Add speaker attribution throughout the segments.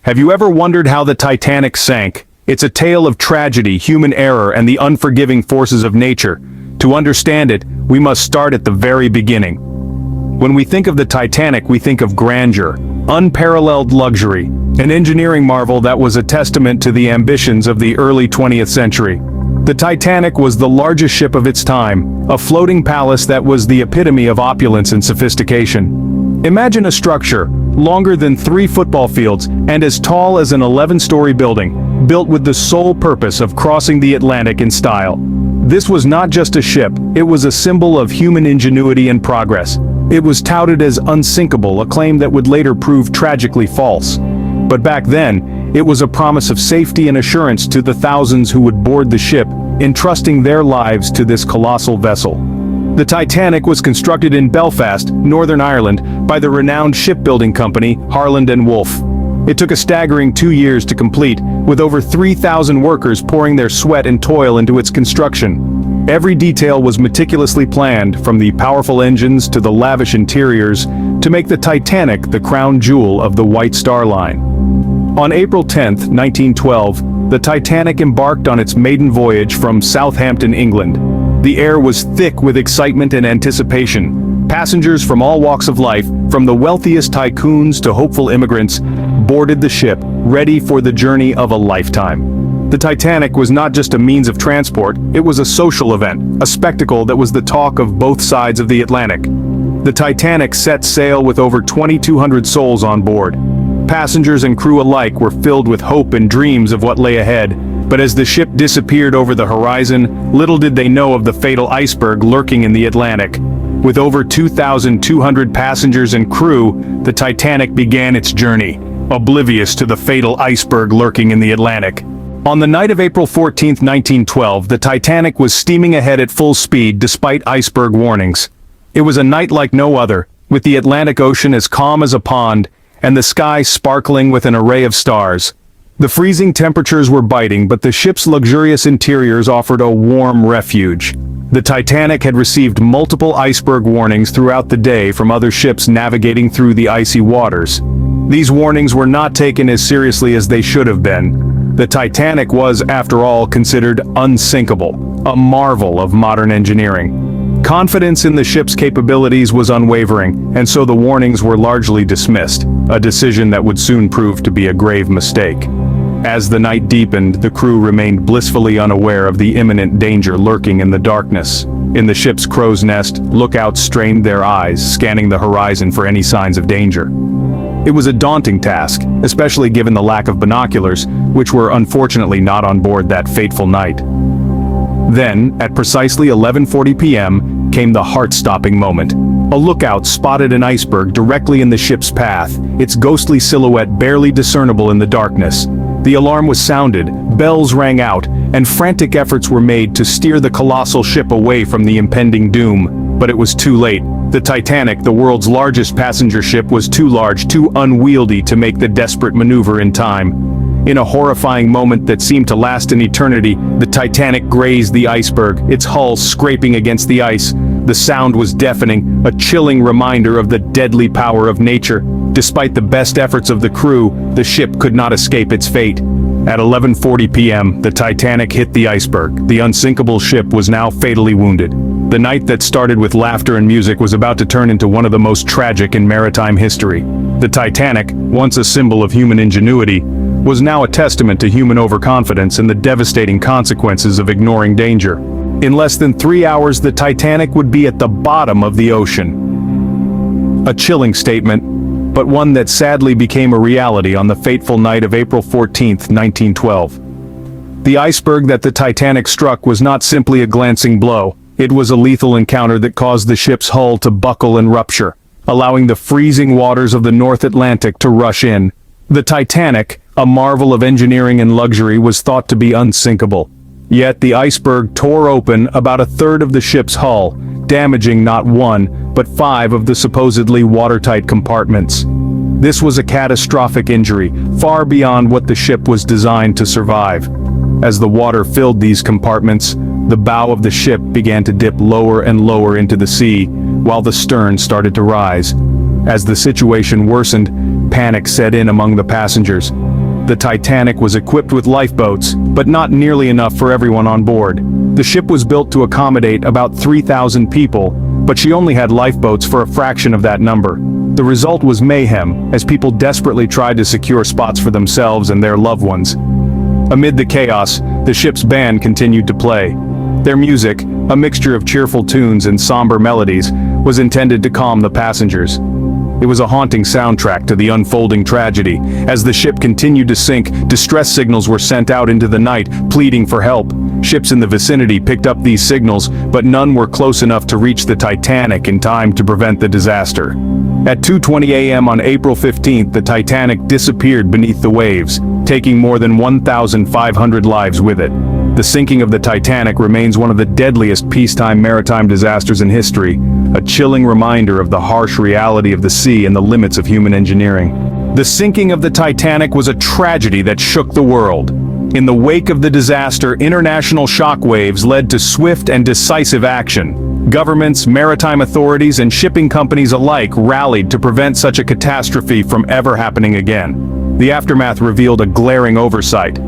Speaker 1: Have you ever wondered how the Titanic sank? It's a tale of tragedy, human error, and the unforgiving forces of nature. To understand it, we must start at the very beginning. When we think of the Titanic, we think of grandeur, unparalleled luxury, an engineering marvel that was a testament to the ambitions of the early 20th century. The Titanic was the largest ship of its time, a floating palace that was the epitome of opulence and sophistication. Imagine a structure, longer than 3 football fields and as tall as an 11-story building, built with the sole purpose of crossing the Atlantic in style. This was not just a ship, it was a symbol of human ingenuity and progress. It was touted as unsinkable, a claim that would later prove tragically false. But back then, it was a promise of safety and assurance to the thousands who would board the ship, entrusting their lives to this colossal vessel. The Titanic was constructed in Belfast, Northern Ireland, by the renowned shipbuilding company Harland & Wolff. It took a staggering 2 years to complete, with over 3,000 workers pouring their sweat and toil into its construction. Every detail was meticulously planned, from the powerful engines to the lavish interiors, to make the Titanic the crown jewel of the White Star Line. On April 10, 1912, the Titanic embarked on its maiden voyage from Southampton, England. The air was thick with excitement and anticipation. Passengers from all walks of life, from the wealthiest tycoons to hopeful immigrants, boarded the ship, ready for the journey of a lifetime. The Titanic was not just a means of transport, it was a social event, a spectacle that was the talk of both sides of the Atlantic. The Titanic set sail with over 2,200 souls on board. Passengers and crew alike were filled with hope and dreams of what lay ahead. But as the ship disappeared over the horizon, little did they know of the fatal iceberg lurking in the Atlantic. With over 2,200 passengers and crew, the Titanic began its journey, oblivious to the fatal iceberg lurking in the Atlantic. On the night of April 14, 1912, the Titanic was steaming ahead at full speed despite iceberg warnings. It was a night like no other, with the Atlantic Ocean as calm as a pond, and the sky sparkling with an array of stars. The freezing temperatures were biting, but the ship's luxurious interiors offered a warm refuge. The Titanic had received multiple iceberg warnings throughout the day from other ships navigating through the icy waters. These warnings were not taken as seriously as they should have been. The Titanic was, after all, considered unsinkable, a marvel of modern engineering. Confidence in the ship's capabilities was unwavering, and so the warnings were largely dismissed, a decision that would soon prove to be a grave mistake. As the night deepened, the crew remained blissfully unaware of the imminent danger lurking in the darkness. In the ship's crow's nest, lookouts strained their eyes, scanning the horizon for any signs of danger. It was a daunting task, especially given the lack of binoculars, which were unfortunately not on board that fateful night. Then, at precisely 11:40 p.m., came the heart-stopping moment. A lookout spotted an iceberg directly in the ship's path, its ghostly silhouette barely discernible in the darkness. The alarm was sounded, bells rang out, and frantic efforts were made to steer the colossal ship away from the impending doom. But it was too late. The Titanic, the world's largest passenger ship, was too large, too unwieldy to make the desperate maneuver in time. In a horrifying moment that seemed to last an eternity, the Titanic grazed the iceberg, its hull scraping against the ice. The sound was deafening, a chilling reminder of the deadly power of nature. Despite the best efforts of the crew, the ship could not escape its fate. At 11:40 p.m., the Titanic hit the iceberg. The unsinkable ship was now fatally wounded. The night that started with laughter and music was about to turn into one of the most tragic in maritime history. The Titanic, once a symbol of human ingenuity, was now a testament to human overconfidence and the devastating consequences of ignoring danger. In less than 3 hours, the Titanic would be at the bottom of the ocean. A chilling statement, but one that sadly became a reality on the fateful night of April 14, 1912. The iceberg that the Titanic struck was not simply a glancing blow. It was a lethal encounter that caused the ship's hull to buckle and rupture, allowing the freezing waters of the North Atlantic to rush in. The Titanic, a marvel of engineering and luxury, was thought to be unsinkable. Yet the iceberg tore open about a third of the ship's hull, damaging not one, but 5 of the supposedly watertight compartments. This was a catastrophic injury, far beyond what the ship was designed to survive. As the water filled these compartments, the bow of the ship began to dip lower and lower into the sea, while the stern started to rise. As the situation worsened, panic set in among the passengers. The Titanic was equipped with lifeboats, but not nearly enough for everyone on board. The ship was built to accommodate about 3,000 people, but she only had lifeboats for a fraction of that number. The result was mayhem, as people desperately tried to secure spots for themselves and their loved ones. Amid the chaos, the ship's band continued to play. Their music, a mixture of cheerful tunes and somber melodies, was intended to calm the passengers. It was a haunting soundtrack to the unfolding tragedy. As the ship continued to sink, distress signals were sent out into the night, pleading for help. Ships in the vicinity picked up these signals, but none were close enough to reach the Titanic in time to prevent the disaster. At 2:20 a.m. on April 15th, the Titanic disappeared beneath the waves, taking more than 1,500 lives with it. The sinking of the Titanic remains one of the deadliest peacetime maritime disasters in history, a chilling reminder of the harsh reality of the sea and the limits of human engineering. The sinking of the Titanic was a tragedy that shook the world. In the wake of the disaster, international shockwaves led to swift and decisive action. Governments, maritime authorities, and shipping companies alike rallied to prevent such a catastrophe from ever happening again. The aftermath revealed a glaring oversight.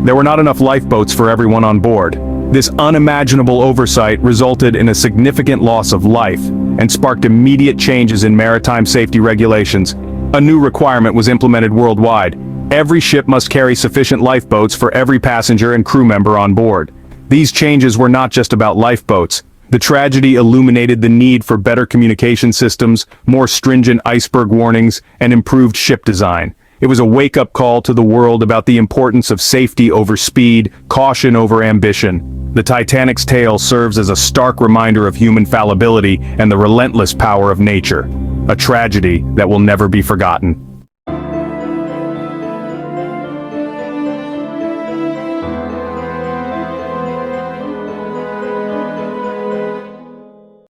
Speaker 1: There were not enough lifeboats for everyone on board. This unimaginable oversight resulted in a significant loss of life and sparked immediate changes in maritime safety regulations. A new requirement was implemented worldwide. Every ship must carry sufficient lifeboats for every passenger and crew member on board. These changes were not just about lifeboats. The tragedy illuminated the need for better communication systems, more stringent iceberg warnings, and improved ship design. It was a wake-up call to the world about the importance of safety over speed, caution over ambition. The Titanic's tale serves as a stark reminder of human fallibility and the relentless power of nature. A tragedy that will never be forgotten.